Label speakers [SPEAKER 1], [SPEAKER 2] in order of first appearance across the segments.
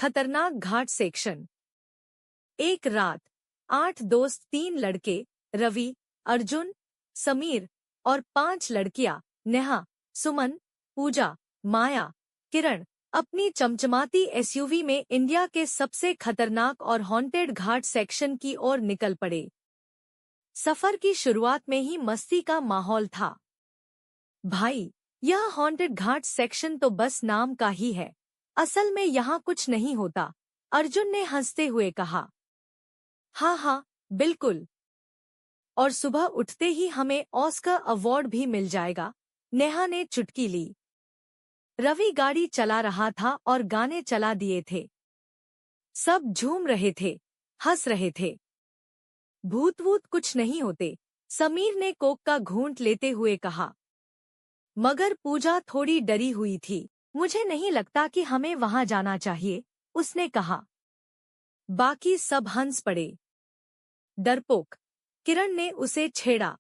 [SPEAKER 1] खतरनाक घाट सेक्शन। एक रात 8 दोस्त, 3 लड़के रवि, अर्जुन, समीर और 5 लड़कियां नेहा, सुमन, पूजा, माया, किरण अपनी चमचमाती एसयूवी में इंडिया के सबसे खतरनाक और हॉन्टेड घाट सेक्शन की ओर निकल पड़े। सफर की शुरुआत में ही मस्ती का माहौल था। भाई, यह हॉन्टेड घाट सेक्शन तो बस नाम का ही है, असल में यहाँ कुछ नहीं होता, अर्जुन ने हंसते हुए कहा। हाँ हाँ, बिल्कुल। और सुबह उठते ही हमें ऑस्कर अवार्ड भी मिल जाएगा, नेहा ने चुटकी ली। रवि गाड़ी चला रहा था और गाने चला दिए थे। सब झूम रहे थे, हंस रहे थे। भूत वूत कुछ नहीं होते, समीर ने कोक का घूंट लेते हुए कहा। मगर पूजा थोड़ी डरी हुई थी। मुझे नहीं लगता कि हमें वहां जाना चाहिए, उसने कहा। बाकी सब हंस पड़े। डरपोक, किरण ने उसे छेड़ा।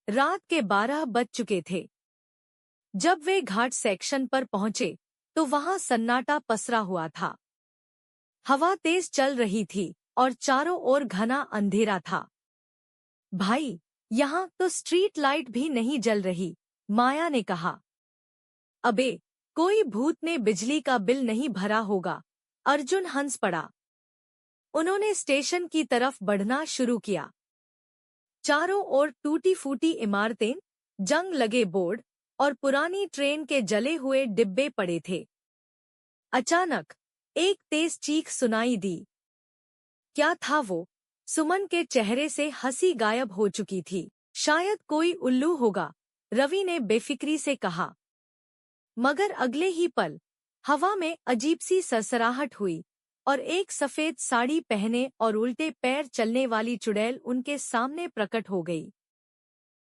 [SPEAKER 1] रात के 12 बज चुके थे। जब वे घाट सेक्शन पर पहुंचे तो वहां सन्नाटा पसरा हुआ था। हवा तेज चल रही थी और चारों ओर घना अंधेरा था। भाई, यहाँ तो स्ट्रीट लाइट भी नहीं जल रही, माया ने कहा। अबे, कोई भूत ने बिजली का बिल नहीं भरा होगा, अर्जुन हंस पड़ा। उन्होंने स्टेशन की तरफ बढ़ना शुरू किया। चारों ओर टूटी फूटी इमारतें, जंग लगे बोर्ड और पुरानी ट्रेन के जले हुए डिब्बे पड़े थे। अचानक एक तेज चीख सुनाई दी। क्या था वो? सुमन के चेहरे से हंसी गायब हो चुकी थी। शायद कोई उल्लू होगा, रवि ने बेफिक्री से कहा। मगर अगले ही पल हवा में अजीब सी सरसराहट हुई और एक सफेद साड़ी पहने और उल्टे पैर चलने वाली चुड़ैल उनके सामने प्रकट हो गई।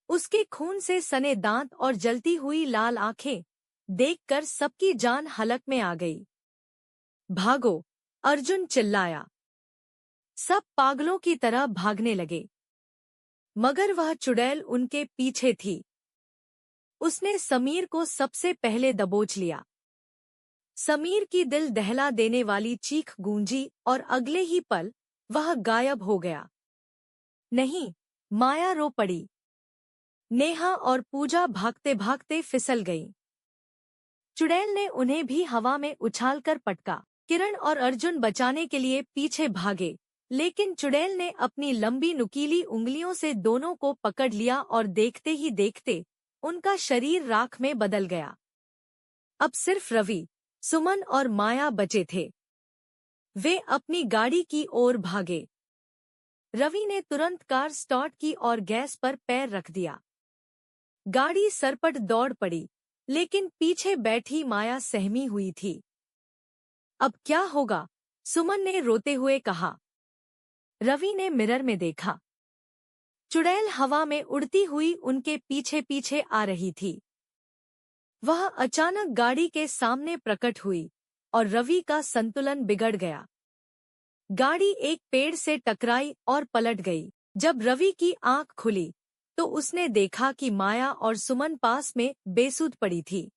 [SPEAKER 1] उसके खून से सने दांत और जलती हुई लाल आंखें देखकर सबकी जान हलक में आ गई। भागो, अर्जुन चिल्लाया। सब पागलों की तरह भागने लगे। मगर वह चुड़ैल उनके पीछे थी। उसने समीर को सबसे पहले दबोच लिया। समीर की दिल दहला देने वाली चीख गूंजी और अगले ही पल वह गायब हो गया। नहीं, माया रो पड़ी। नेहा और पूजा भागते भागते फिसल गईं। चुड़ैल ने उन्हें भी हवा में उछालकर पटका। किरण और अर्जुन बचाने के लिए पीछे भागे, लेकिन चुड़ैल ने अपनी लंबी नुकीली उंगलियों से दोनों को पकड़ लिया और देखते ही देखते उनका शरीर राख में बदल गया। अब सिर्फ रवि, सुमन और माया बचे थे। वे अपनी गाड़ी की ओर भागे। रवि ने तुरंत कार स्टार्ट की और गैस पर पैर रख दिया। गाड़ी सरपट दौड़ पड़ी, लेकिन पीछे बैठी माया सहमी हुई थी। अब क्या होगा? सुमन ने रोते हुए कहा। रवि ने मिरर में देखा। चुड़ैल हवा में उड़ती हुई उनके पीछे पीछे आ रही थी। वह अचानक गाड़ी के सामने प्रकट हुई और रवि का संतुलन बिगड़ गया। गाड़ी एक पेड़ से टकराई और पलट गई। जब रवि की आंख खुली तो उसने देखा कि माया और सुमन पास में बेसुध पड़ी थी,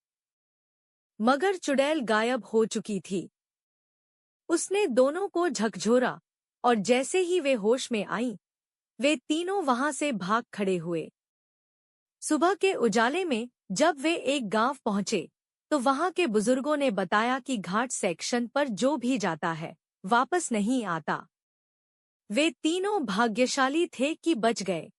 [SPEAKER 1] मगर चुड़ैल गायब हो चुकी थी। उसने दोनों को झकझोरा और जैसे ही वे होश में आईं, वे तीनों वहां से भाग खड़े हुए। सुबह के उजाले में जब वे एक गांव पहुंचे तो वहां के बुजुर्गों ने बताया कि घाट सेक्शन पर जो भी जाता है वापस नहीं आता। वे तीनों भाग्यशाली थे कि बच गए।